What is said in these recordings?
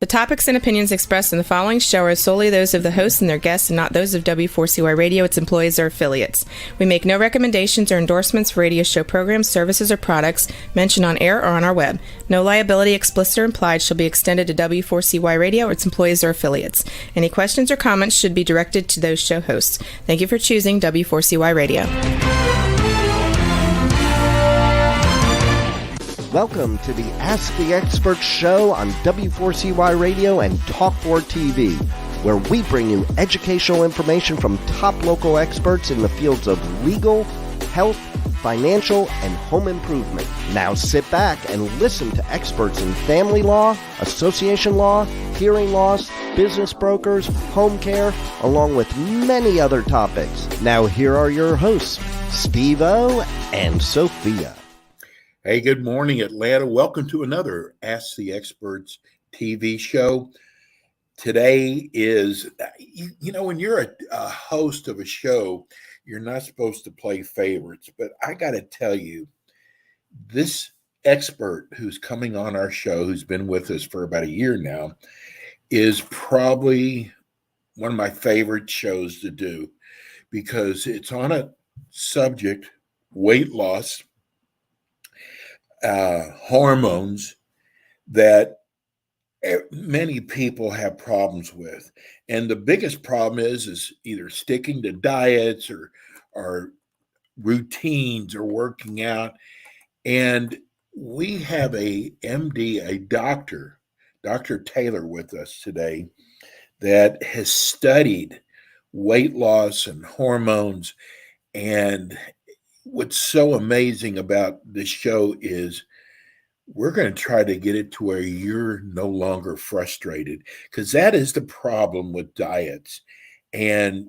topics and opinions expressed in the following show are solely those of the hosts and their guests and not those of W4CY Radio, its employees, or affiliates. We make no recommendations or endorsements for radio show programs, services, or products mentioned on air or on our web. No liability, explicit or implied, shall be extended to W4CY Radio or its employees or affiliates. Any questions or comments should be directed to those show hosts. Thank you for choosing W4CY Radio. Welcome to the Ask the Expert show on W4CY Radio and Talk4 TV, where we bring you educational information from top local experts in the fields of legal, health, financial, and home improvement. Now sit back and listen to experts in family law, association law, hearing loss, business brokers, home care, along with many other topics. Now here are your hosts, Steve-O and Sophia. Hey, good morning, Atlanta. Welcome to another Ask the Experts TV show. Today is, when you're a host of a show, you're not supposed to play favorites. But I got to tell you, this expert who's coming on our show, who's been with us for about a year now, is probably one of my favorite shows to do because it's on a subject, weight loss, hormones that many people have problems with. And the biggest problem is either sticking to diets or routines or working out. And we have a MD, a doctor, Dr. Taylor with us today that has studied weight loss and hormones. And what's so amazing about this show is we're going to try to get it to where you're no longer frustrated, because that is the problem with diets. And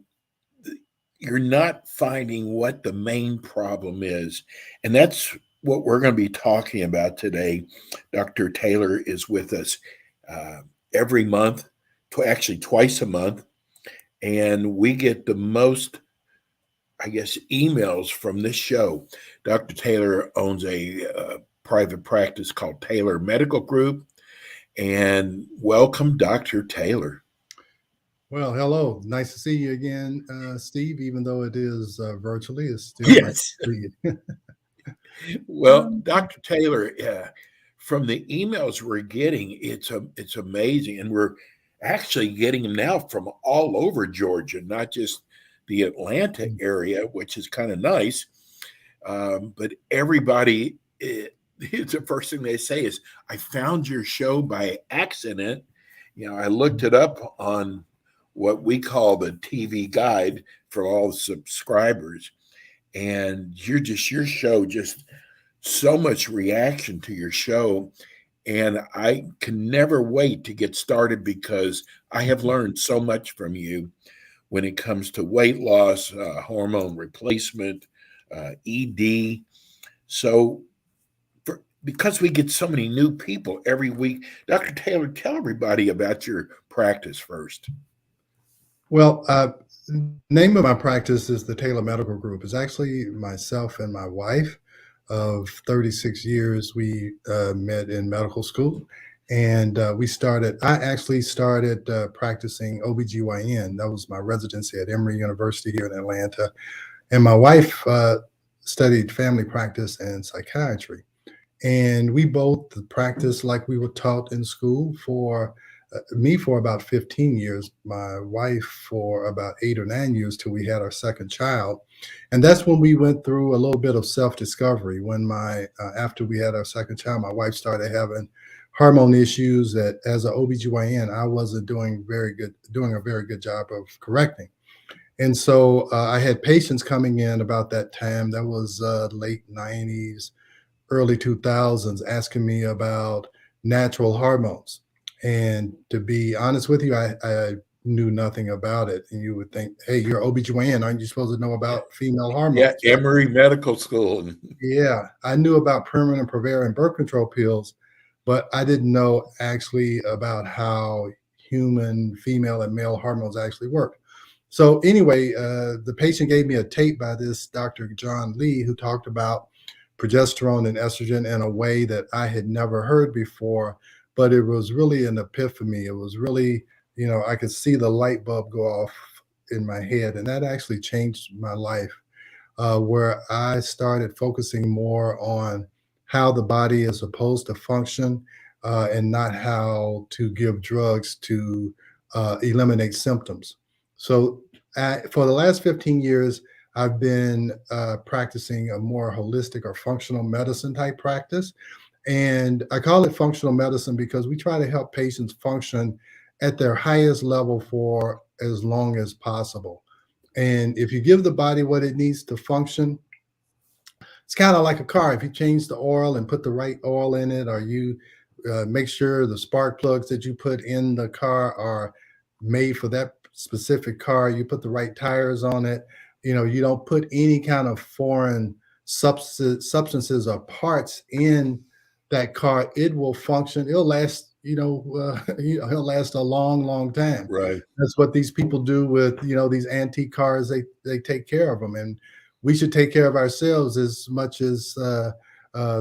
you're not finding what the main problem is. And that's what we're going to be talking about today. Dr. Taylor is with us every month, actually twice a month. And we get the most, emails from this show. Dr. Taylor owns a private practice called Taylor Medical Group. And welcome, Dr. Taylor. Well, hello. Nice to see you again, Steve, even though it is virtually. It's still Yes. nice to see you. Well, Dr. Taylor, from the emails we're getting, it's amazing. And we're actually getting them now from all over Georgia, not just the Atlanta area, which is kind of nice. But everybody, it's the first thing they say is, I found your show by accident. I looked it up on what we call the TV guide for all the subscribers. And your show, just so much reaction to your show. And I can never wait to get started because I have learned so much from you when it comes to weight loss, hormone replacement, ED. So because we get so many new people every week, Dr. Taylor, tell everybody about your practice first. Well, name of my practice is the Taylor Medical Group. It's actually myself and my wife of 36 years. We met in medical school. And I actually started practicing OBGYN. That was my residency at Emory University here in Atlanta. And my wife studied family practice and psychiatry. And we both practiced like we were taught in school for me for about 15 years, my wife for about 8 or 9 years till we had our second child. And that's when we went through a little bit of self-discovery. When after we had our second child, my wife started having hormone issues that as an OBGYN, I wasn't doing a very good job of correcting. And so I had patients coming in about that time, that was late 90s, early 2000s, asking me about natural hormones. And to be honest with you, I knew nothing about it. And you would think, hey, you're OBGYN, aren't you supposed to know about female hormones? Yeah, Emory Medical School. Yeah, I knew about permanent Provera and birth control pills, but I didn't know actually about how human female and male hormones actually work. So anyway, the patient gave me a tape by this Dr. John Lee, who talked about progesterone and estrogen in a way that I had never heard before, but it was really an epiphany. It was really, I could see the light bulb go off in my head, and that actually changed my life, where I started focusing more on how the body is supposed to function, and not how to give drugs to eliminate symptoms. So, for the last 15 years, I've been practicing a more holistic or functional medicine type practice. And I call it functional medicine because we try to help patients function at their highest level for as long as possible. And if you give the body what it needs to function, it's kind of like a car. If you change the oil and put the right oil in it, or you make sure the spark plugs that you put in the car are made for that specific car, you put the right tires on it, you don't put any kind of foreign substances or parts in that car, it will function. It'll last, it'll last a long, long time. Right. That's what these people do with, these antique cars. They take care of them, and we should take care of ourselves as much as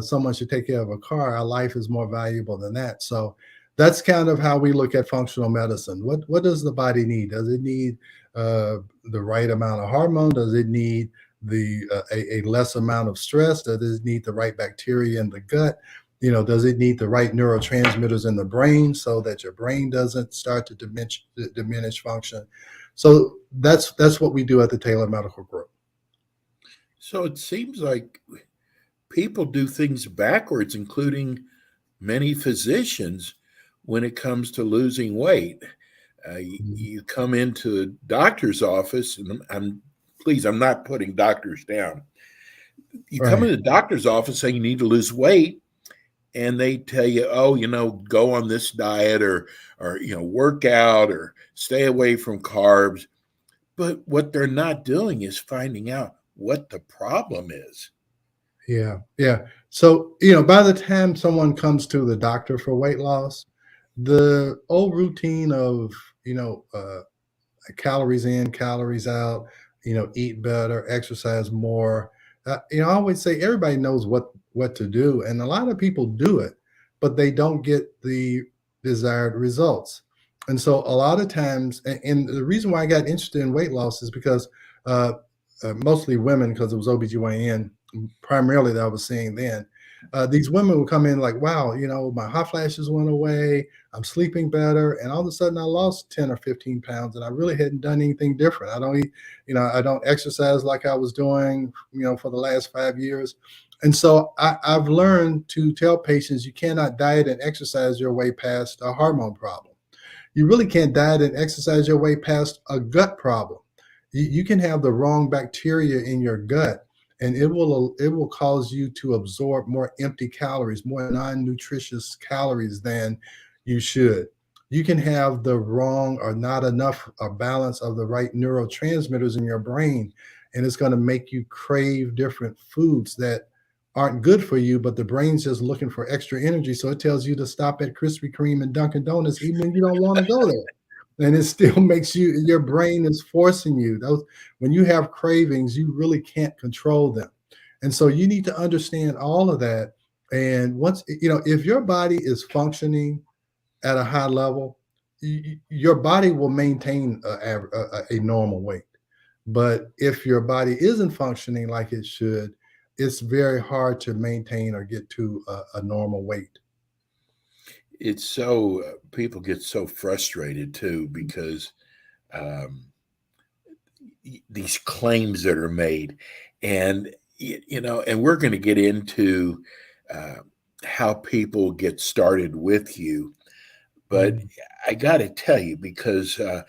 someone should take care of a car. Our life is more valuable than that. So that's kind of how we look at functional medicine. What does the body need? Does it need the right amount of hormone? Does it need a less amount of stress? Does it need the right bacteria in the gut? Does it need the right neurotransmitters in the brain so that your brain doesn't start to diminish function? So that's what we do at the Taylor Medical Group. So it seems like people do things backwards, including many physicians, when it comes to losing weight. You come into a doctor's office, and I'm not putting doctors down. You come into the doctor's office saying you need to lose weight, and they tell you, oh, go on this diet or work out or stay away from carbs. But what they're not doing is finding out what the problem is. Yeah. So, by the time someone comes to the doctor for weight loss, the old routine of, calories in, calories out, eat better, exercise more. I always say everybody knows what to do, and a lot of people do it, but they don't get the desired results. And so a lot of times, and the reason why I got interested in weight loss is because mostly women, because it was OBGYN primarily that I was seeing then. These women would come in like, wow, my hot flashes went away. I'm sleeping better. And all of a sudden I lost 10 or 15 pounds, and I really hadn't done anything different. I don't eat, I don't exercise like I was doing, for the last 5 years. And so I've learned to tell patients you cannot diet and exercise your way past a hormone problem. You really can't diet and exercise your way past a gut problem. You can have the wrong bacteria in your gut, and it will cause you to absorb more empty calories, more non-nutritious calories than you should. You can have the wrong or not enough or balance of the right neurotransmitters in your brain, and it's going to make you crave different foods that aren't good for you, but the brain's just looking for extra energy. So it tells you to stop at Krispy Kreme and Dunkin' Donuts, even when you don't want to go there. And it still makes your brain is forcing you. When you have cravings, you really can't control them. And so you need to understand all of that. And once, if your body is functioning at a high level, your body will maintain a normal weight. But if your body isn't functioning like it should, it's very hard to maintain or get to a normal weight. It's so people get so frustrated too, because these claims that are made, and and we're going to get into how people get started with you, but I got to tell you, because a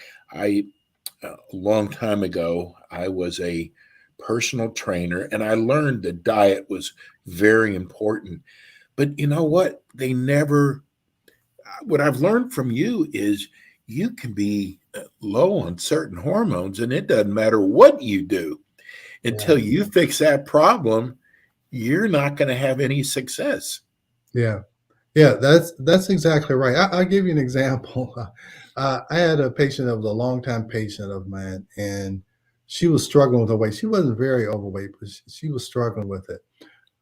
long time ago I was a personal trainer, and I learned that diet was very important. But you know what? What I've learned from you is you can be low on certain hormones, and it doesn't matter what you do until you fix that problem, you're not going to have any success. Yeah. That's exactly right. I'll give you an example. I had a patient that was a longtime patient of mine, and she was struggling with her weight. She wasn't very overweight, but she was struggling with it.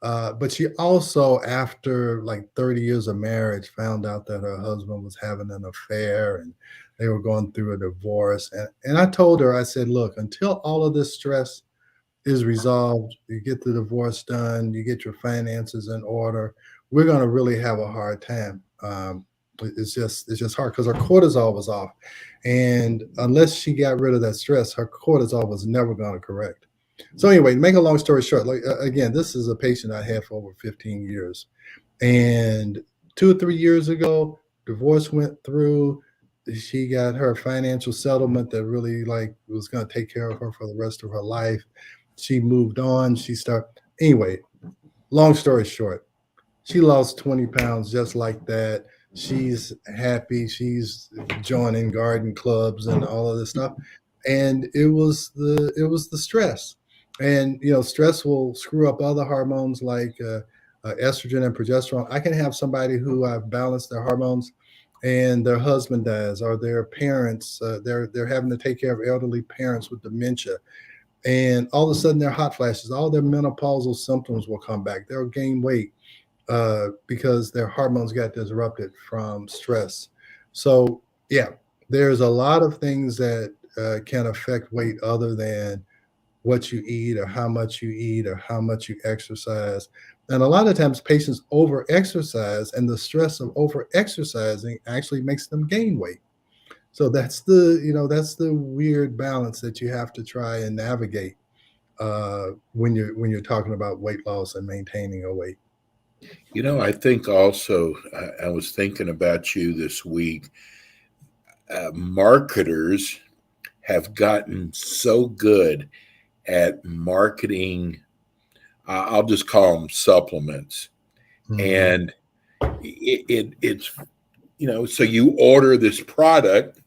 But she also, after like 30 years of marriage, found out that her husband was having an affair and they were going through a divorce. And I told her, I said, look, until all of this stress is resolved, you get the divorce done, you get your finances in order, we're going to really have a hard time. It's just hard because her cortisol was off. And unless she got rid of that stress, her cortisol was never going to correct. So anyway, to make a long story short, like again, this is a patient I had for over 15 years. And 2 or 3 years ago, divorce went through. She got her financial settlement that really like was going to take care of her for the rest of her life. She moved on. Anyway, long story short, she lost 20 pounds just like that. She's happy. She's joining garden clubs and all of this stuff. And it was the stress. And stress will screw up other hormones like estrogen and progesterone. I can have somebody who I've balanced their hormones and their husband dies, or their parents, they're having to take care of elderly parents with dementia. And all of a sudden, their hot flashes, all their menopausal symptoms will come back. They'll gain weight because their hormones got disrupted from stress. So, yeah, there's a lot of things that can affect weight other than what you eat or how much you eat or how much you exercise. And a lot of times patients over exercise, and the stress of over exercising actually makes them gain weight. So that's the weird balance that you have to try and navigate when you're talking about weight loss and maintaining a weight. I think also, I was thinking about you this week. Marketers have gotten so good at marketing, I'll just call them supplements. Mhm. And it's, so you order this product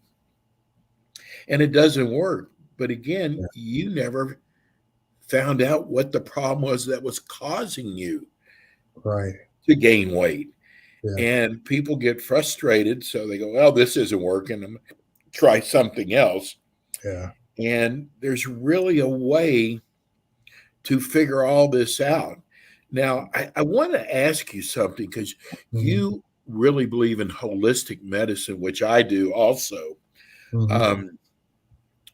and it doesn't work. But again, Yeah. you never found out what the problem was that was causing you Right. to gain weight. Yeah. And people get frustrated. So they go, well, this isn't working. I'm going to try something else. Yeah. And there's really a way to figure all this out. Now, I want to ask you something, because Mhm. you really believe in holistic medicine, which I do also. Mhm.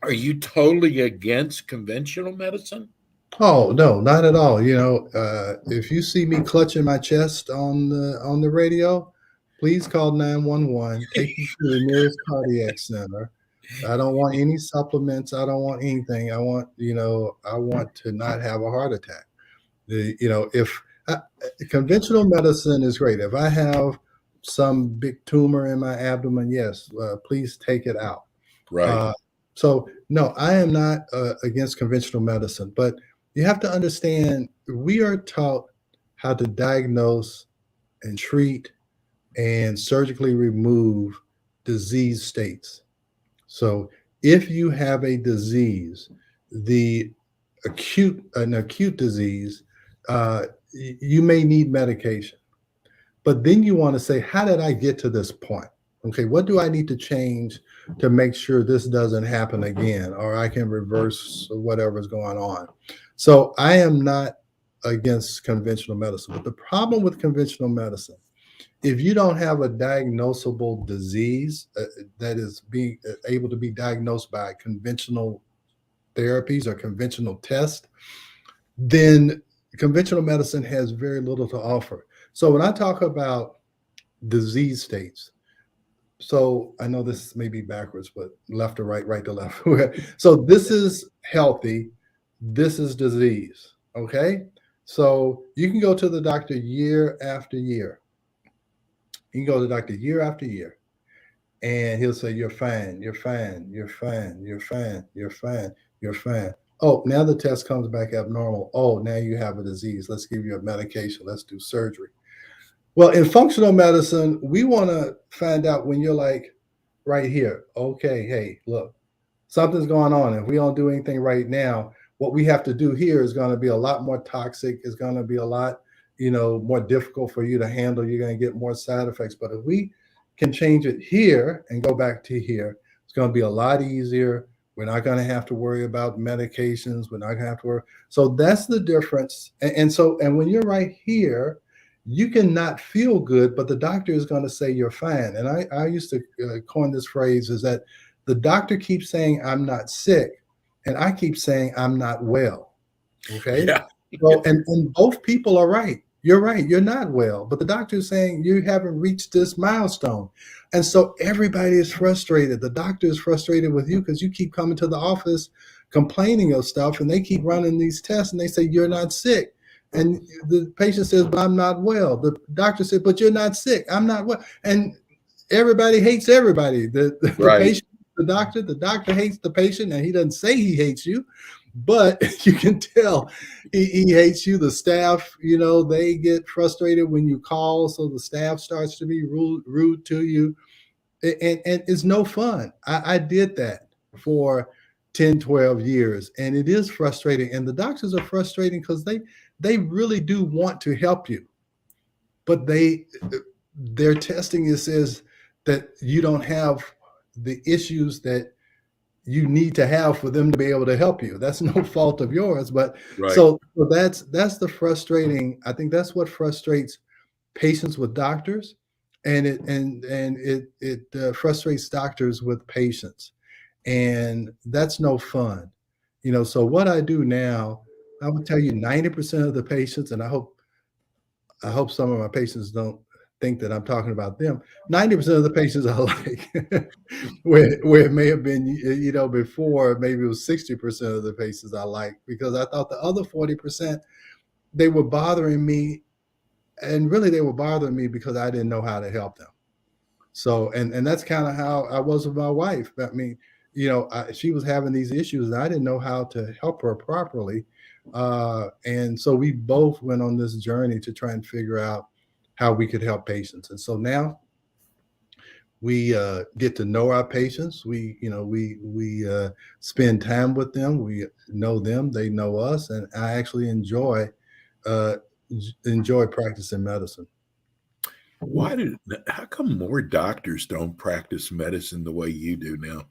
Are you totally against conventional medicine? Oh no, not at all. If you see me clutching my chest on the radio, please call 911. Take me to the nearest cardiac center. I don't want any supplements. I don't want anything. I want to not have a heart attack. If conventional medicine is great. If I have some big tumor in my abdomen, yes, please take it out. Right. So no, I am not against conventional medicine, but you have to understand we are taught how to diagnose and treat and surgically remove disease states. So if you have a disease, the an acute disease, you may need medication. But then you want to say, how did I get to this point? Okay, what do I need to change to make sure this doesn't happen again, or I can reverse whatever's going on? So I am not against conventional medicine. But the problem with conventional medicine, if you don't have a diagnosable disease that is being able to be diagnosed by conventional therapies or conventional tests, then conventional medicine has very little to offer. So when I talk about disease states, so I know this may be backwards, but left to right, right to left. So this is healthy, this is disease. Okay. So you can go to the doctor year after year. You can go to the doctor year after year, and he'll say, you're fine, you're fine, you're fine, you're fine, you're fine, you're fine. Oh, now the test comes back abnormal. Oh, now you have a disease. Let's give you a medication. Let's do surgery. Well, in functional medicine, we want to find out when you're like right here. Okay, hey, look, something's going on. If we don't do anything right now, what we have to do here is going to be a lot more toxic. It's going to be a lot, more difficult for you to handle. You're going to get more side effects. But if we can change it here and go back to here, it's going to be a lot easier. We're not going to have to worry about medications. We're not going to have to worry. So that's the difference. And when you're right here, you cannot feel good, but the doctor is going to say you're fine. And I used to coin this phrase is that the doctor keeps saying I'm not sick, and I keep saying I'm not well. Okay. Yeah. So, and both people are right. You're right. You're not well, but the doctor is saying you haven't reached this milestone. And so everybody is frustrated. The doctor is frustrated with you because you keep coming to the office complaining of stuff, and they keep running these tests and they say you're not sick. And the patient says, but I'm not well. The doctor said, but you're not sick. I'm not well. And everybody hates everybody. The Right. patient, the doctor hates the patient, and he doesn't say he hates you, but you can tell he hates you. The staff, they get frustrated when you call, so the staff starts to be rude to you, and it's no fun. I did that for 10, 12 years, and it is frustrating, and the doctors are frustrating because they really do want to help you, but their testing says that you don't have the issues that you need to have for them to be able to help you. That's no fault of yours, but Right. so that's the frustrating. I think that's what frustrates patients with doctors, and it frustrates doctors with patients, and that's no fun. So what I do now, I would tell you 90% of the patients, and I hope some of my patients don't think that I'm talking about them. 90% of the patients I like, where it may have been, before, maybe it was 60% of the patients I like, because I thought the other 40%, they were bothering me. And really they were bothering me because I didn't know how to help them. So, and that's kind of how I was with my wife. I mean, she was having these issues and I didn't know how to help her properly. And so we both went on this journey to try and figure out how we could help patients. And so now we get to know our patients. We spend time with them. We know them. They know us. And I actually enjoy practicing medicine. How come more doctors don't practice medicine the way you do now?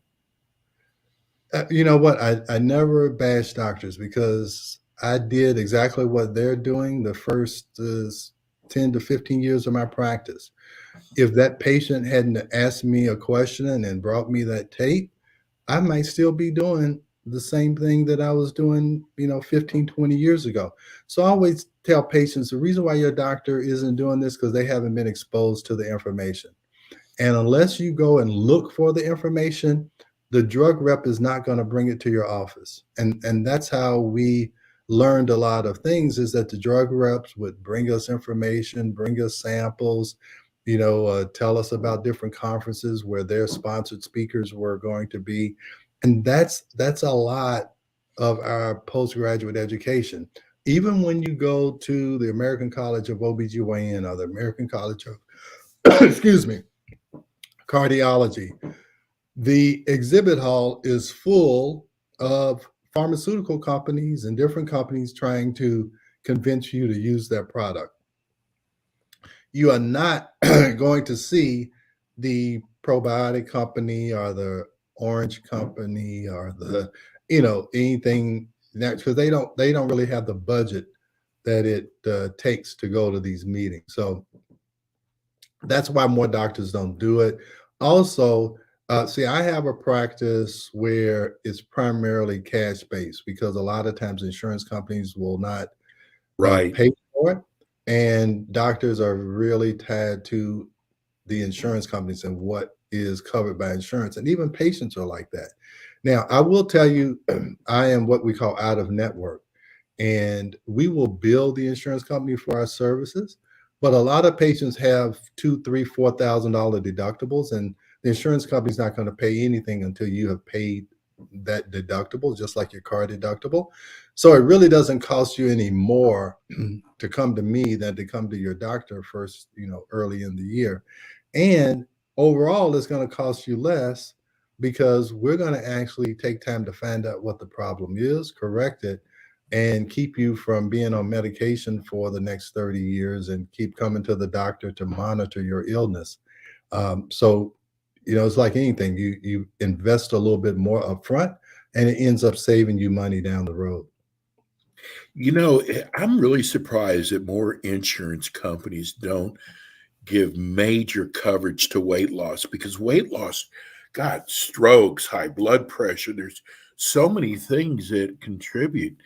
You know what? I never bash doctors because I did exactly what they're doing the first 10 to 15 years of my practice. If that patient hadn't asked me a question and brought me that tape, I might still be doing the same thing that I was doing, 15, 20 years ago. So I always tell patients the reason why your doctor isn't doing this because they haven't been exposed to the information. And unless you go and look for the information, the drug rep is not going to bring it to your office. And that's how we learned a lot of things, is that the drug reps would bring us information, bring us samples, tell us about different conferences where their sponsored speakers were going to be. And that's a lot of our postgraduate education. Even when you go to the American College of OBGYN or the American College of, excuse me, cardiology, the exhibit hall is full of pharmaceutical companies and different companies trying to convince you to use their product. You are not going to see the probiotic company or the orange company or the, anything that, because they don't really have the budget that it takes to go to these meetings. So that's why more doctors don't do it. Also, see, I have a practice where it's primarily cash-based because a lot of times insurance companies will not pay for it. And doctors are really tied to the insurance companies and what is covered by insurance. And even patients are like that. Now, I will tell you, I am what we call out of network. And we will bill the insurance company for our services. But a lot of patients have $2,000, $3,000, $4,000 deductibles, and the insurance company's not going to pay anything until you have paid that deductible, just like your car deductible. So it really doesn't cost you any more to come to me than to come to your doctor first, early in the year. And overall, it's going to cost you less because we're going to actually take time to find out what the problem is, correct it, and keep you from being on medication for the next 30 years and keep coming to the doctor to monitor your illness. So, it's like anything, you invest a little bit more upfront, and it ends up saving you money down the road. I'm really surprised that more insurance companies don't give major coverage to weight loss, because weight loss, God, strokes, high blood pressure, there's so many things that contribute.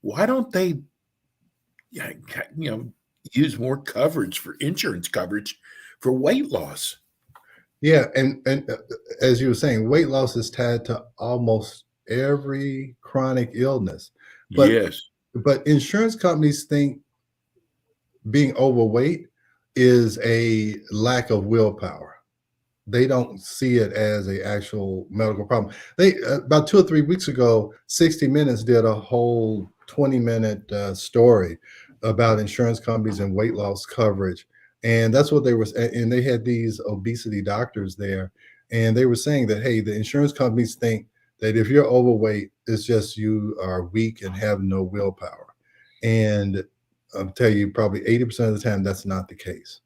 Why don't they, yeah, use more coverage for insurance coverage for weight loss? Yeah, and as you were saying, weight loss is tied to almost every chronic illness, but Yes, but insurance companies think being overweight is a lack of willpower. They don't see it as a actual medical problem. They about 2 or 3 weeks ago, 60 Minutes did a whole 20-minute story about insurance companies and weight loss coverage, and that's what they were. And they had these obesity doctors there, and they were saying that, hey, the insurance companies think that if you're overweight, it's just you are weak and have no willpower. And I'll tell you, probably 80% of the time, that's not the case.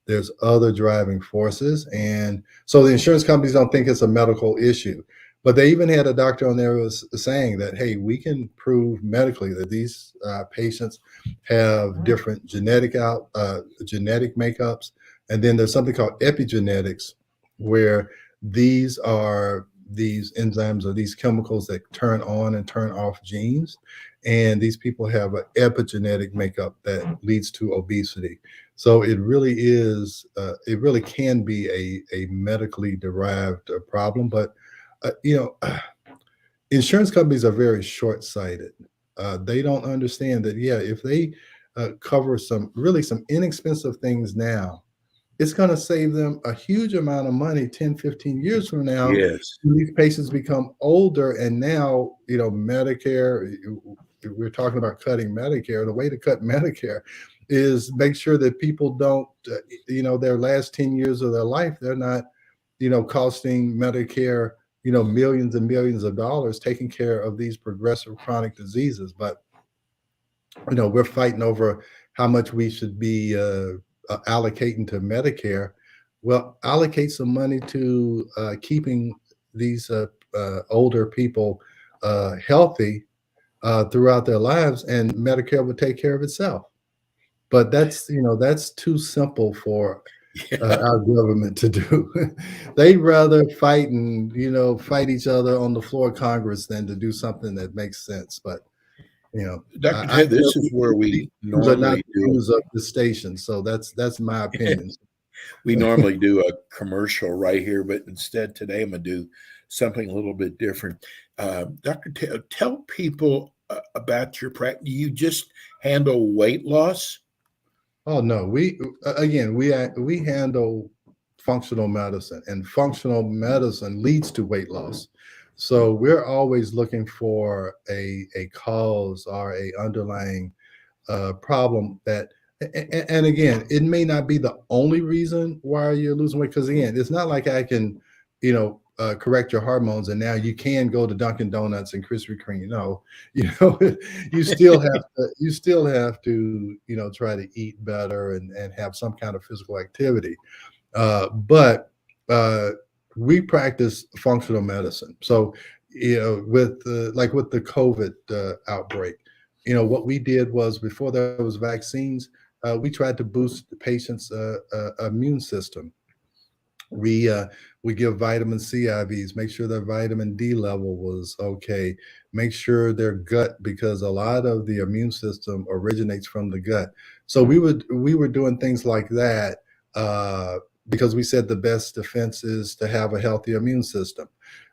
There's other driving forces. And so the insurance companies don't think it's a medical issue. But they even had a doctor on there who was saying that, hey, we can prove medically that these patients have different genetic makeups. And then there's something called epigenetics, where these enzymes or these chemicals that turn on and turn off genes. And these people have an epigenetic makeup that leads to obesity. So it really is, it really can be a medically derived problem. But, insurance companies are very short-sighted. They don't understand that, yeah, if they cover some inexpensive things now, it's going to save them a huge amount of money 10, 15 years from now. yes. When these patients become older, and now, Medicare, we're talking about cutting Medicare. The way to cut Medicare is make sure that people don't, their last 10 years of their life, they're not, costing Medicare, millions and millions of dollars taking care of these progressive chronic diseases. But, we're fighting over how much we should be allocating to Medicare. Well, allocate some money to keeping these older people healthy throughout their lives, and Medicare would take care of itself. But that's too simple for our government to do. They'd rather fight each other on the floor of Congress than to do something that makes sense. But Dr. Ted, this is where we these are not normally the do views of the station, so that's my opinion. we normally do a commercial right here, but instead today I'm going to do something a little bit different. Dr. Ted, tell people about your practice. You just handle weight loss? Oh no, we handle functional medicine, and functional medicine leads to weight loss. So we're always looking for a cause or a underlying problem that, and again, it may not be the only reason why you're losing weight, because again, it's not like I can, correct your hormones and now you can go to Dunkin' Donuts and Krispy Kreme. No, you still have to, try to eat better and have some kind of physical activity. But we practice functional medicine. So, with the COVID outbreak, what we did was, before there was vaccines, we tried to boost the patient's immune system. We give vitamin C IVs, make sure their vitamin D level was okay, make sure their gut, because a lot of the immune system originates from the gut. So we were doing things like that, because we said the best defense is to have a healthy immune system.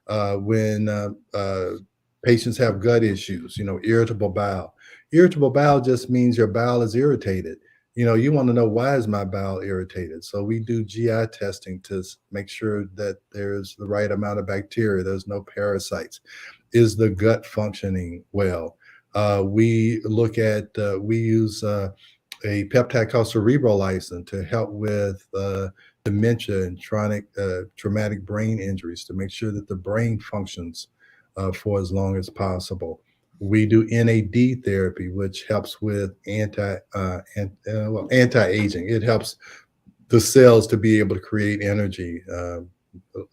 When patients have gut issues, irritable bowel. Irritable bowel just means your bowel is irritated. You want to know, why is my bowel irritated? So we do GI testing to make sure that there's the right amount of bacteria, there's no parasites. Is the gut functioning well? We use a peptide called cerebrolysin to help with dementia and traumatic brain injuries, to make sure that the brain functions for as long as possible. We do NAD therapy, which helps with anti-aging. It helps the cells to be able to create energy,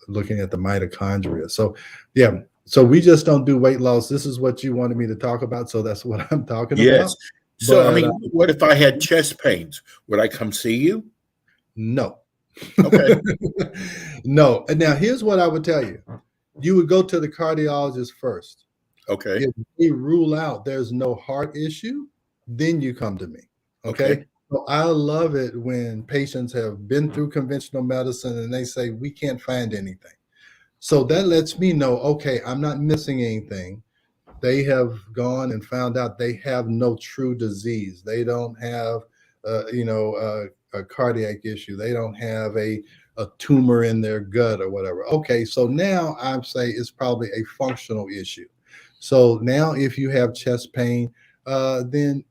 looking at the mitochondria. So, yeah, So we just don't do weight loss. This is what you wanted me to talk about, so that's what I'm talking Yes. about. So, I But mean, what if I had chest pains? Would I come see you? no. Okay. No. And now here's what I would tell you. You would go to the cardiologist first. Okay. If we rule out there's no heart issue, then you come to me. Okay. So I love it when patients have been through conventional medicine and they say, we can't find anything. So that lets me know, okay, I'm not missing anything. They have gone and found out they have no true disease. They don't have, a cardiac issue. They don't have a tumor in their gut or whatever. Okay, so now I'm saying it's probably a functional issue. So now if you have chest pain, then,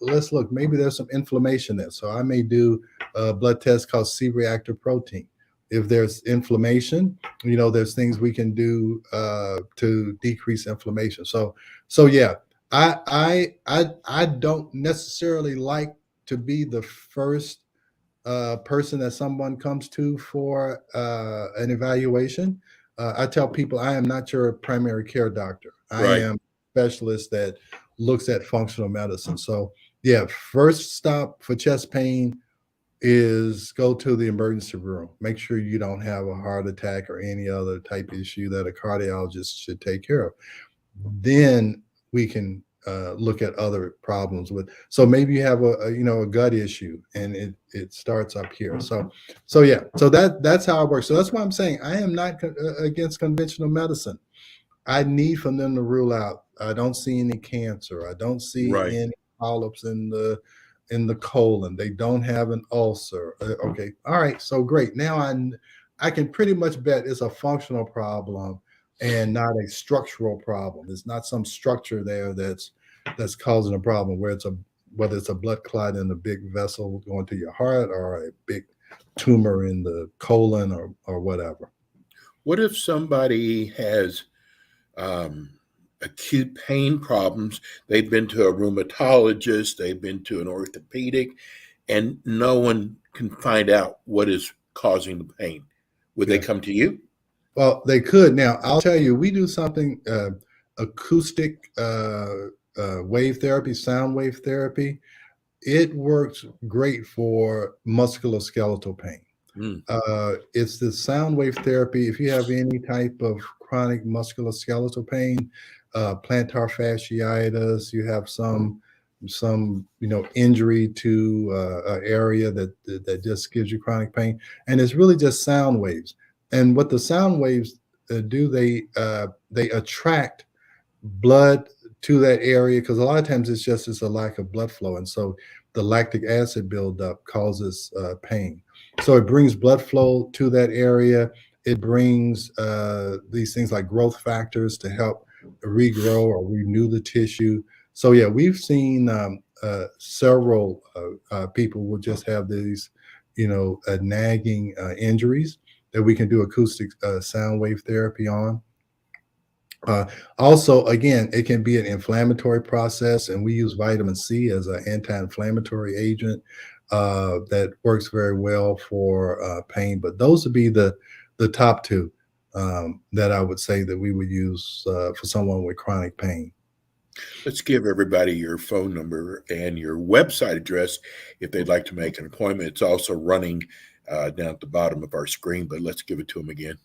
let's look, maybe there's some inflammation there. So I may do a blood test called C-reactive protein. If there's inflammation, there's things we can do to decrease inflammation. So yeah, I don't necessarily like to be the first person that someone comes to for an evaluation. I tell people I am not your primary care doctor. I Right. am a specialist that looks at functional medicine. So yeah, first stop for chest pain is go to the emergency room. Make sure you don't have a heart attack or any other type issue that a cardiologist should take care of. Then we can look at other problems with. So maybe you have a gut issue and it starts up here. So yeah. So that's how it works. So that's why I'm saying I am not against conventional medicine. I need for them to rule out. I don't see any cancer. I don't see Right. any polyps in the colon. They don't have an ulcer. Okay. All right. So great. Now I can pretty much bet it's a functional problem and not a structural problem. It's not some structure there that's causing a problem whether it's a blood clot in a big vessel going to your heart or a big tumor in the colon or whatever. What if somebody has acute pain problems? They've been to a rheumatologist, they've been to an orthopedic, and no one can find out what is causing the pain. Would they come to you? Well, they could. Now, I'll tell you, we do something acoustic wave therapy, sound wave therapy. It works great for musculoskeletal pain. It's the sound wave therapy. If you have any type of chronic musculoskeletal pain, plantar fasciitis, you have some injury to an area that just gives you chronic pain, and it's really just sound waves. And what the sound waves do, they attract blood to that area because a lot of times it's a lack of blood flow, and so the lactic acid buildup causes pain. So it brings blood flow to that area. It brings these things like growth factors to help regrow or renew the tissue. So yeah, we've seen several people will just have these, nagging injuries that we can do acoustic sound wave therapy on. Also, again, it can be an inflammatory process, and we use vitamin C as an anti-inflammatory agent that works very well for pain. But those would be the top two that I would say that we would use for someone with chronic pain. Let's give everybody your phone number and your website address if they'd like to make an appointment. It's also running down at the bottom of our screen, but let's give it to them again.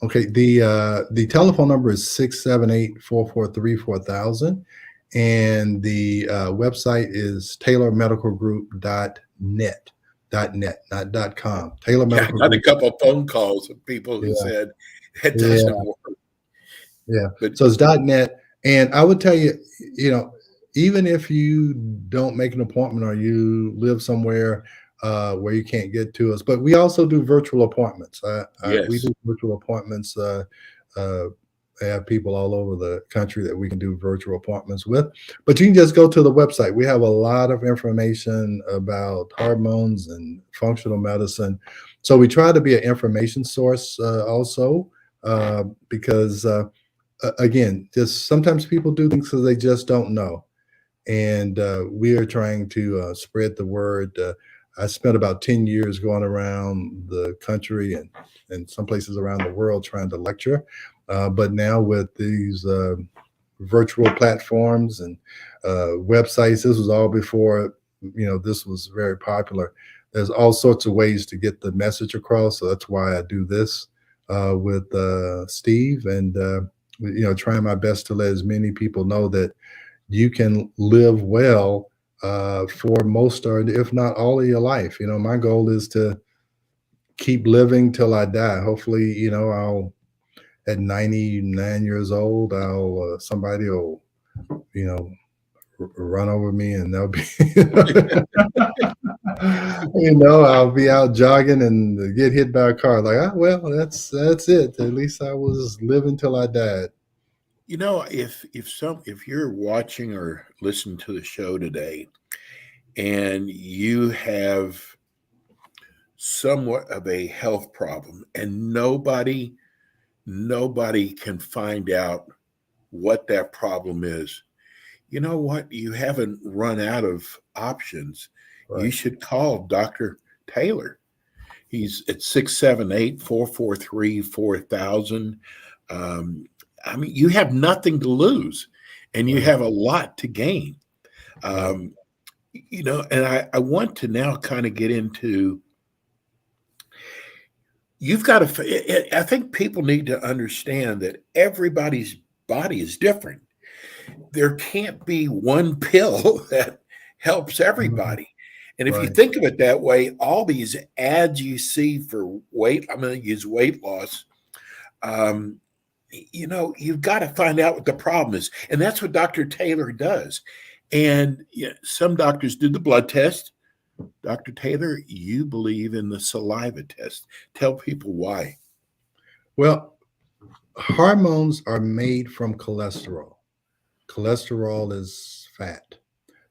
Okay, the telephone number is 678-443-4000, and the website is taylormedicalgroup.net, not .com. Taylor Medical I got a Group. couple of phone calls of people who said it doesn't work. Yeah, But so it's .net, and I would tell you, even if you don't make an appointment or you live somewhere where you can't get to us, but we also do virtual appointments. Yes. We do virtual appointments. I have people all over the country that we can do virtual appointments with, but you can just go to the website. We have a lot of information about hormones and functional medicine. So we try to be an information source also because again, just sometimes people do things because they just don't know. And we are trying to spread the word. I spent about 10 years going around the country and some places around the world trying to lecture. But now with these virtual platforms and websites, this was all before, this was very popular. There's all sorts of ways to get the message across. So that's why I do this with Steve, and trying my best to let as many people know that you can live well for most, or if not all of your life. My goal is to keep living till I die. Hopefully, I'll at 99 years old, I'll somebody will, you know, run over me, and they'll be, I'll be out jogging and get hit by a car. Like, well, that's it. At least I was living till I died. If you're watching or listening to the show today, and you have somewhat of a health problem, and nobody can find out what that problem is, you know what? You haven't run out of options. Right. You should call Dr. Taylor. He's at 678-443-4000. You have nothing to lose, and you have a lot to gain. And I want to now kind of get into, I think people need to understand that everybody's body is different. There can't be one pill that helps everybody. And if you think of it that way, all these ads you see for weight, I'm going to use weight loss, you've got to find out what the problem is. And that's what Dr. Taylor does. And some doctors do the blood test. Dr. Taylor, you believe in the saliva test. Tell people why. Well, hormones are made from cholesterol. Cholesterol is fat.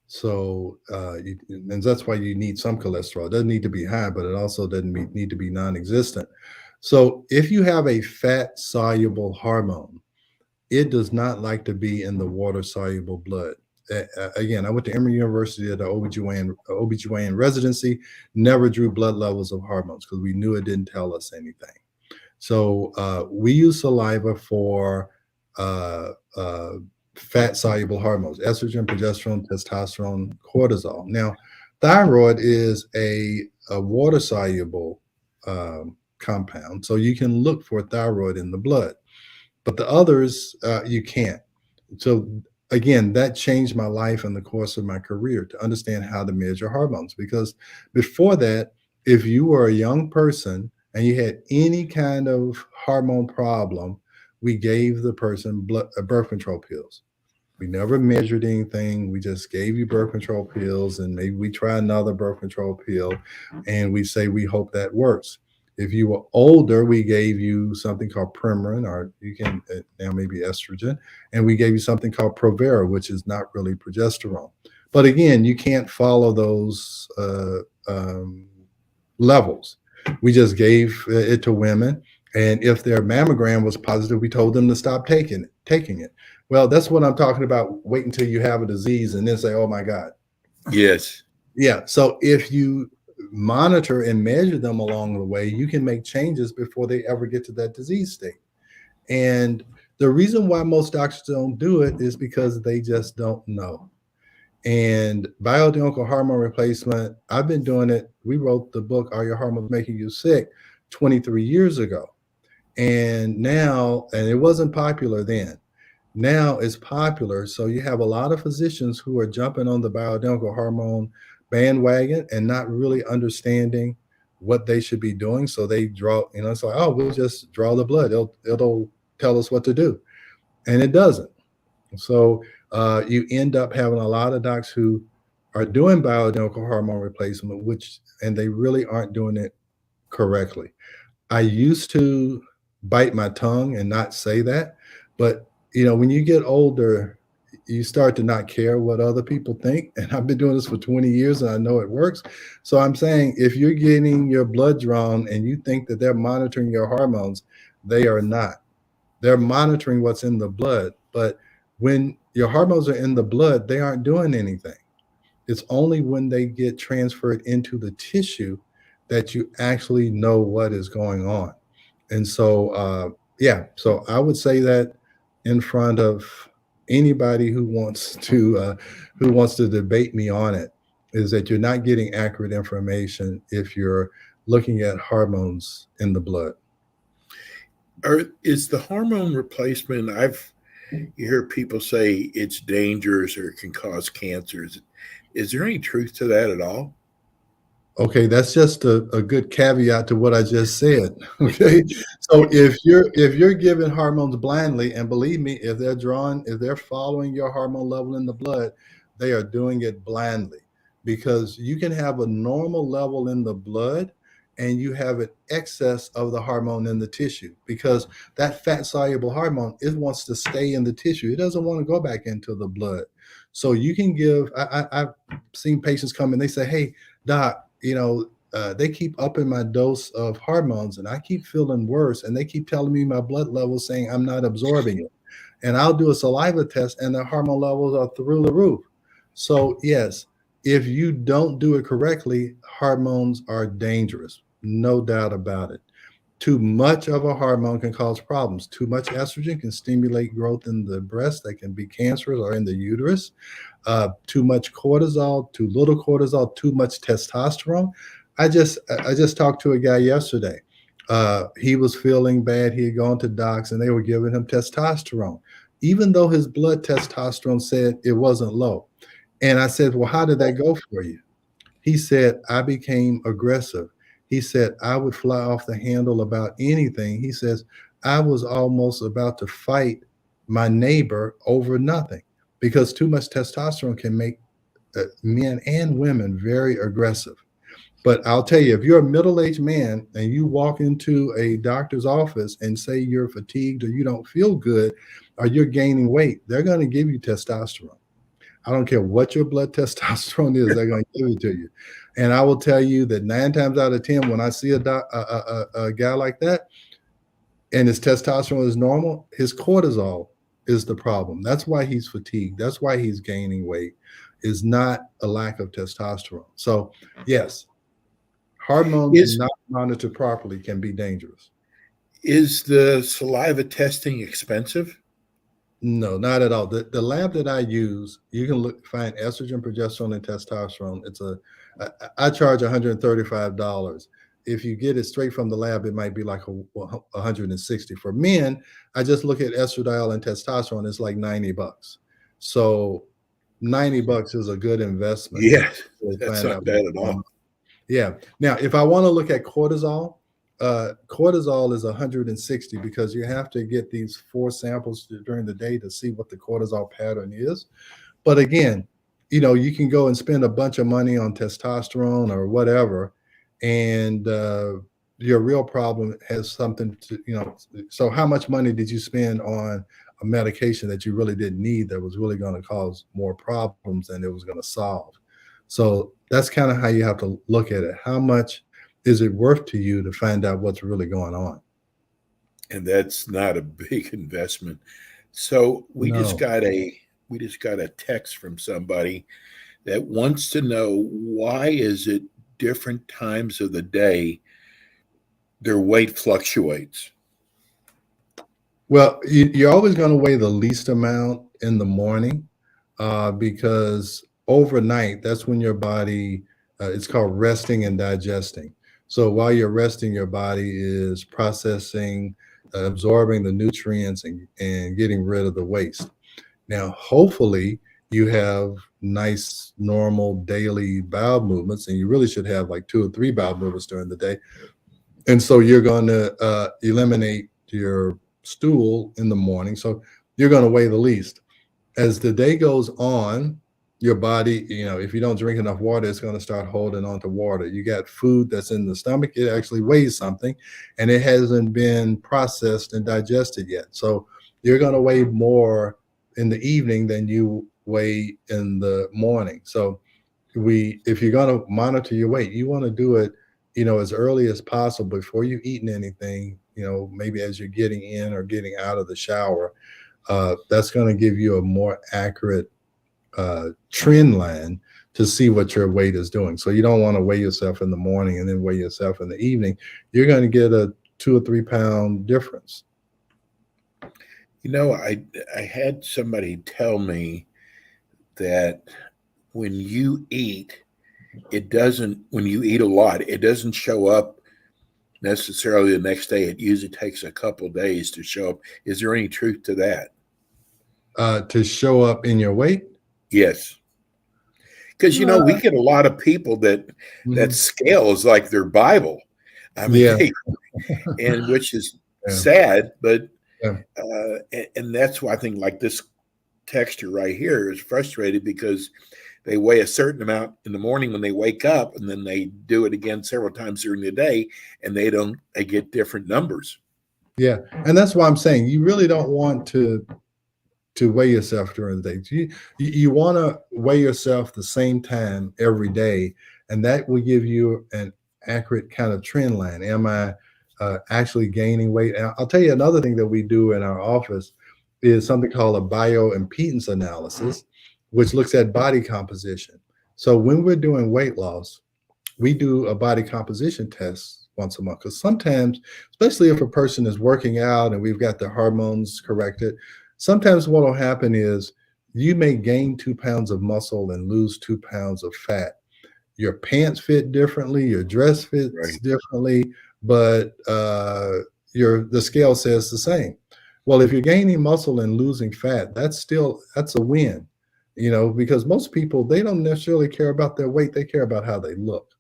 So, and that's why you need some cholesterol. It doesn't need to be high, but it also doesn't need to be non-existent. So if you have a fat soluble hormone, it does not like to be in the water soluble blood. Again, I went to Emory University at the OBGYN residency, never drew blood levels of hormones because we knew it didn't tell us anything. So we use saliva for fat soluble hormones: estrogen, progesterone, testosterone, cortisol. Now, thyroid is a water soluble compound, so you can look for thyroid in the blood, but the others you can't. So again, that changed my life in the course of my career, to understand how to measure hormones, because before that, if you were a young person and you had any kind of hormone problem, we gave the person birth control pills. We never measured anything. We just gave you birth control pills, and maybe we try another birth control pill, and we say we hope that works. If you were older, we gave you something called Premarin, or you can now maybe estrogen, and we gave you something called Provera, which is not really progesterone. But again, you can't follow those levels. We just gave it to women, and if their mammogram was positive, we told them to stop taking it. Well, that's what I'm talking about. Wait until you have a disease and then say, "Oh my God." Yes. Yeah. So if you monitor and measure them along the way, you can make changes before they ever get to that disease state. And the reason why most doctors don't do it is because they just don't know. And bioidentical hormone replacement, I've been doing it. We wrote the book, Are Your Hormones Making You Sick, 23 years ago. And now, and it wasn't popular then. Now it's popular. So you have a lot of physicians who are jumping on the bioidentical hormone bandwagon and not really understanding what they should be doing. So they draw, it's like, oh, we'll just draw the blood. It'll tell us what to do. And it doesn't. So you end up having a lot of docs who are doing bioidentical hormone replacement, and they really aren't doing it correctly. I used to bite my tongue and not say that, but when you get older, you start to not care what other people think. And I've been doing this for 20 years and I know it works. So I'm saying, if you're getting your blood drawn and you think that they're monitoring your hormones, they are not. They're monitoring what's in the blood. But when your hormones are in the blood, they aren't doing anything. It's only when they get transferred into the tissue that you actually know what is going on. And so, Yeah, so I would say that in front of anybody who wants to debate me on it, is that you're not getting accurate information if you're looking at hormones in the blood. Or is the hormone replacement? You hear people say it's dangerous or it can cause cancers. Is there any truth to that at all? Okay, that's just a good caveat to what I just said. Okay, so if you're giving hormones blindly, and believe me, if they're following your hormone level in the blood, they are doing it blindly, because you can have a normal level in the blood and you have an excess of the hormone in the tissue, because that fat soluble hormone, it wants to stay in the tissue. It doesn't want to go back into the blood. So you can give. I've seen patients come and they say, "Hey, doc, they keep upping my dose of hormones and I keep feeling worse. And they keep telling me my blood levels saying I'm not absorbing it. And I'll do a saliva test and the hormone levels are through the roof." So, yes, if you don't do it correctly, hormones are dangerous. No doubt about it. Too much of a hormone can cause problems. Too much estrogen can stimulate growth in the breast that can be cancerous, or in the uterus. Too much cortisol, too little cortisol, too much testosterone. I just talked to a guy yesterday. He was feeling bad. He had gone to docs and they were giving him testosterone, even though his blood testosterone said it wasn't low. And I said, "Well, how did that go for you?" He said, "I became aggressive." He said, "I would fly off the handle about anything." He says, "I was almost about to fight my neighbor over nothing," because too much testosterone can make men and women very aggressive. But I'll tell you, if you're a middle-aged man and you walk into a doctor's office and say you're fatigued or you don't feel good or you're gaining weight, they're going to give you testosterone. I don't care what your blood testosterone is, they're going to give it to you. And I will tell you that 9 times out of 10, when I see a guy like that and his testosterone is normal, his cortisol is the problem. That's why he's fatigued. That's why he's gaining weight, is not a lack of testosterone. So, yes, hormones not monitored properly can be dangerous. Is the saliva testing expensive? No, not at all. The lab that I use, you can find estrogen, progesterone, and testosterone. I charge $135. If you get it straight from the lab, it might be like $160. For men, I just look at estradiol and testosterone. It's like $90. So $90 is a good investment. Yes, that's not bad at all. Yeah. Now, if I want to look at cortisol, cortisol is 160, because you have to get these 4 samples during the day to see what the cortisol pattern is. But again, you can go and spend a bunch of money on testosterone or whatever, and your real problem has something to, so how much money did you spend on a medication that you really didn't need, that was really going to cause more problems than it was going to solve? So that's kind of how you have to look at it. How much is it worth to you to find out what's really going on? And that's not a big investment. So we just got a text from somebody that wants to know, why is it different times of the day their weight fluctuates? Well, you're always going to weigh the least amount in the morning, because overnight, that's when your body, it's called resting and digesting. So while you're resting, your body is processing, absorbing the nutrients and getting rid of the waste. Now, hopefully, you have nice, normal daily bowel movements, and you really should have like 2 or 3 bowel movements during the day. And so you're going to eliminate your stool in the morning. So you're going to weigh the least. As the day goes on, your body, if you don't drink enough water, it's going to start holding on to water. You got food that's in the stomach, it actually weighs something, and it hasn't been processed and digested yet. So you're going to weigh more in the evening than you weigh in the morning. So if you're going to monitor your weight, you want to do it, as early as possible before you've eaten anything, maybe as you're getting in or getting out of the shower. That's going to give you a more accurate trend line to see what your weight is doing. So you don't want to weigh yourself in the morning and then weigh yourself in the evening. You're going to get a 2 or 3 pound difference. I had somebody tell me that when you eat, when you eat a lot, it doesn't show up necessarily the next day. It usually takes a couple of days to show up. Is there any truth to that? To show up in your weight? Yes. Because, we get a lot of people that Mhm. scale is like their Bible. I mean, Yeah, and which is yeah, sad, but, yeah. and that's why I think like this texture right here is frustrated because they weigh a certain amount in the morning when they wake up, and then they do it again several times during the day, and they get different numbers. Yeah, and that's why I'm saying you really don't want to weigh yourself during the day. You want to weigh yourself the same time every day, and that will give you an accurate kind of trend line. Am I actually gaining weight? And I'll tell you another thing that we do in our office is something called a bioimpedance analysis, which looks at body composition. So when we're doing weight loss, we do a body composition test once a month, because sometimes, especially if a person is working out and we've got their hormones corrected, sometimes what will happen is you may gain 2 pounds of muscle and lose 2 pounds of fat. Your pants fit differently, your dress fits Right. differently, but the scale says the same. Well, if you're gaining muscle and losing fat, that's a win, because most people, they don't necessarily care about their weight, they care about how they look.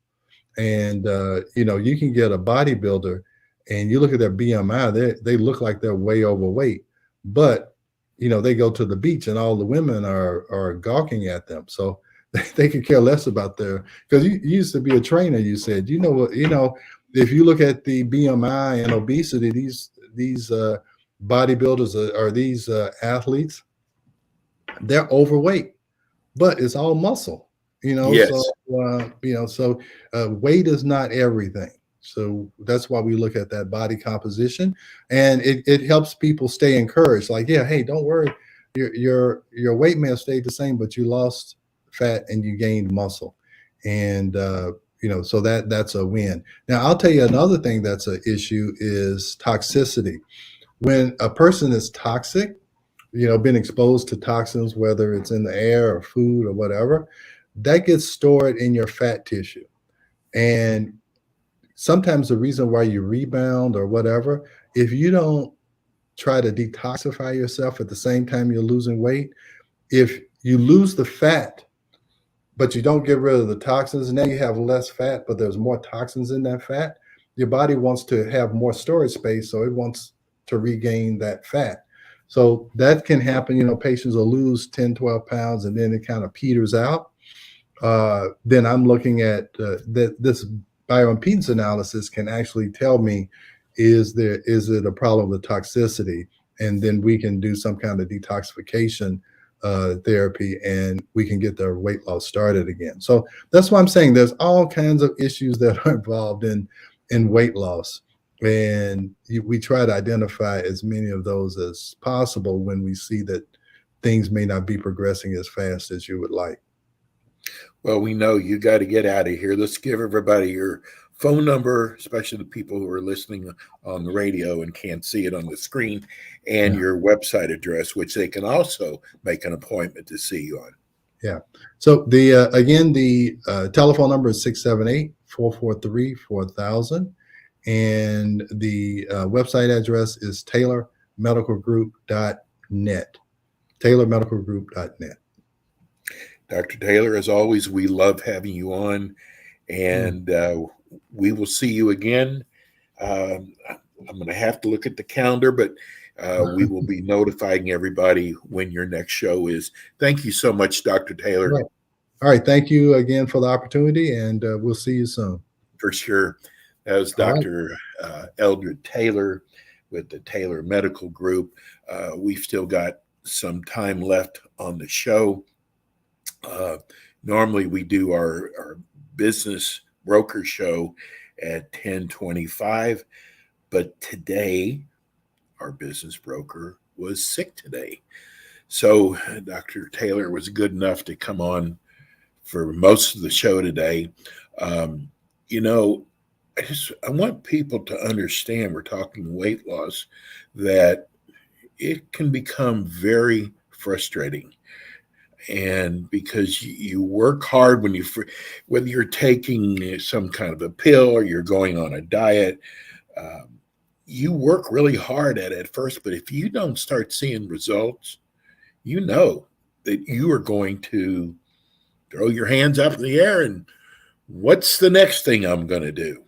And you can get a bodybuilder and you look at their BMI, they look like they're way overweight, but they go to the beach and all the women are gawking at them. So they could care less about because you used to be a trainer, you said. If you look at the BMI and obesity, these bodybuilders or these athletes, they're overweight, but it's all muscle. Yes. Weight is not everything. So that's why we look at that body composition, and it helps people stay encouraged. Like, yeah, hey, don't worry, your weight may have stayed the same, but you lost fat and you gained muscle, and so that's a win. Now, I'll tell you another thing that's an issue is toxicity. When a person is toxic, been exposed to toxins, whether it's in the air or food or whatever, that gets stored in your fat tissue. And sometimes the reason why you rebound or whatever, if you don't try to detoxify yourself at the same time you're losing weight, if you lose the fat, but you don't get rid of the toxins, now you have less fat, but there's more toxins in that fat, your body wants to have more storage space, so it wants to regain that fat. So that can happen. Patients will lose 10, 12 pounds, and then it kind of peters out. Then I'm looking at this bioimpedance analysis can actually tell me, is it a problem with toxicity? And then we can do some kind of detoxification therapy, and we can get their weight loss started again. So that's why I'm saying there's all kinds of issues that are involved in weight loss. And we try to identify as many of those as possible when we see that things may not be progressing as fast as you would like. Well, we know you got to get out of here. Let's give everybody your phone number, especially the people who are listening on the radio and can't see it on the screen, and your website address, which they can also make an appointment to see you on. Yeah. So the telephone number is 678-443-4000. And the website address is taylormedicalgroup.net. taylormedicalgroup.net. Dr. Taylor, as always, we love having you on, and we will see you again. I'm going to have to look at the calendar, but we will be notifying everybody when your next show is. Thank you so much, Dr. Taylor. All right. Thank you again for the opportunity, and we'll see you soon. For sure. That was Dr. Eldred Taylor with the Taylor Medical Group. We've still got some time left on the show. Normally we do our business broker show at 10:25, but today our business broker was sick today. So Dr. Taylor was good enough to come on for most of the show today. I want people to understand, we're talking weight loss, that it can become very frustrating. And because you work hard when whether you're taking some kind of a pill or you're going on a diet, you work really hard at it at first. But if you don't start seeing results, you know that you are going to throw your hands up in the air and what's the next thing I'm going to do?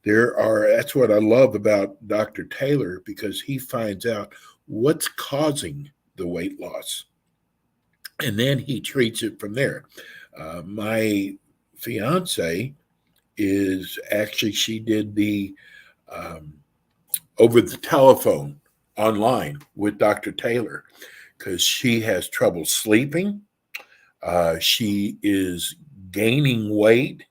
That's what I love about Dr. Taylor, because he finds out what's causing the weight loss. And then he treats it from there. My fiance she did the over the telephone online with Dr. Taylor because she has trouble sleeping. She is gaining weight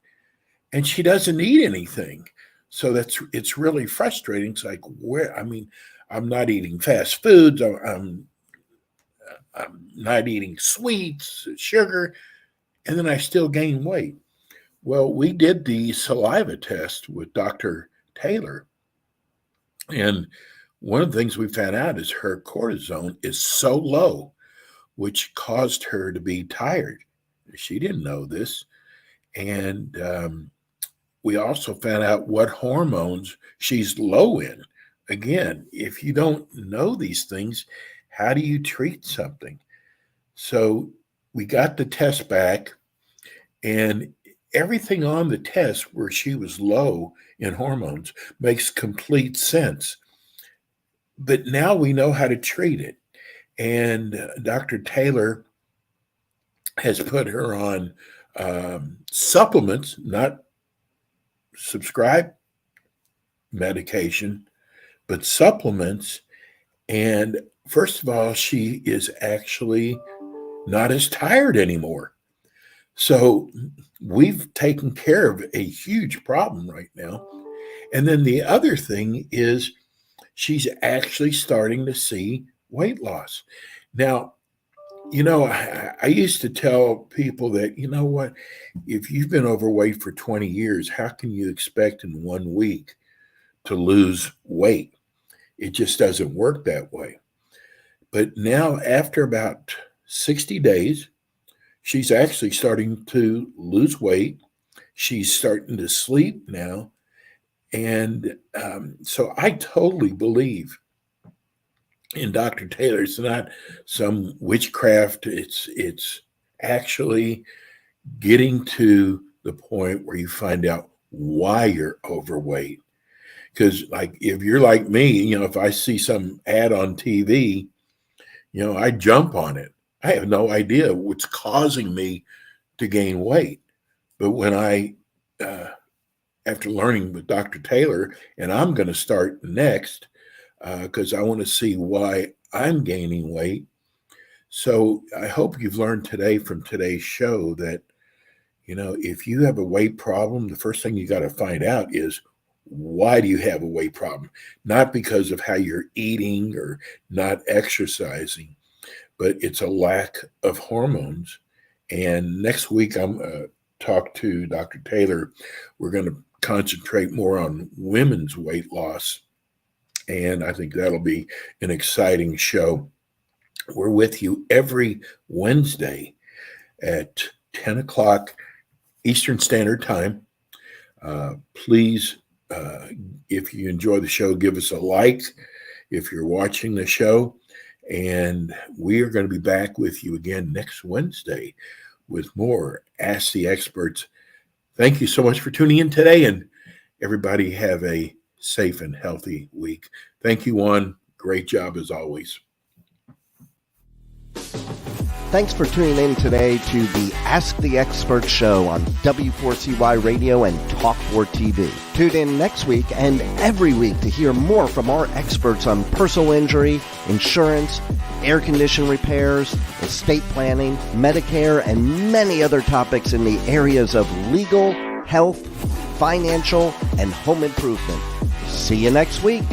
and she doesn't eat anything. So it's really frustrating. It's like, I'm not eating fast foods. I'm not eating sweets, sugar, and then I still gain weight. Well, we did the saliva test with Dr. Taylor. And one of the things we found out is her cortisone is so low, which caused her to be tired. She didn't know this. And we also found out what hormones she's low in. Again, if you don't know these things, how do you treat something? So we got the test back, and everything on the test where she was low in hormones makes complete sense. But now we know how to treat it. And Dr. Taylor has put her on supplements, not prescribed medication, but supplements. And first of all, she is actually not as tired anymore. So we've taken care of a huge problem right now. And then the other thing is she's actually starting to see weight loss. Now, I used to tell people that, you know what, if you've been overweight for 20 years, how can you expect in 1 week to lose weight? It just doesn't work that way. But now, after about 60 days, she's actually starting to lose weight. She's starting to sleep now. And so I totally believe in Dr. Taylor. It's not some witchcraft. It's actually getting to the point where you find out why you're overweight. Because like, if you're like me, if I see some ad on TV, I jump on it. I have no idea what's causing me to gain weight. But when after learning with Dr. Taylor, and I'm going to start next because I want to see why I'm gaining weight. So I hope you've learned today from today's show that, if you have a weight problem, the first thing you got to find out is, why do you have a weight problem? Not because of how you're eating or not exercising, but it's a lack of hormones. And next week, I'm going to talk to Dr. Taylor. We're going to concentrate more on women's weight loss. And I think that'll be an exciting show. We're with you every Wednesday at 10 o'clock Eastern Standard Time. Please, if you enjoy the show, give us a like if you're watching the show. And we are going to be back with you again next Wednesday with more Ask the Experts. Thank you so much for tuning in today, and everybody have a safe and healthy week. Thank you, Juan. Great job as always. Thanks for tuning in today to the Ask the Expert show on W4CY Radio and Talk4 TV. Tune in next week and every week to hear more from our experts on personal injury, insurance, air condition repairs, estate planning, Medicare, and many other topics in the areas of legal, health, financial, and home improvement. See you next week.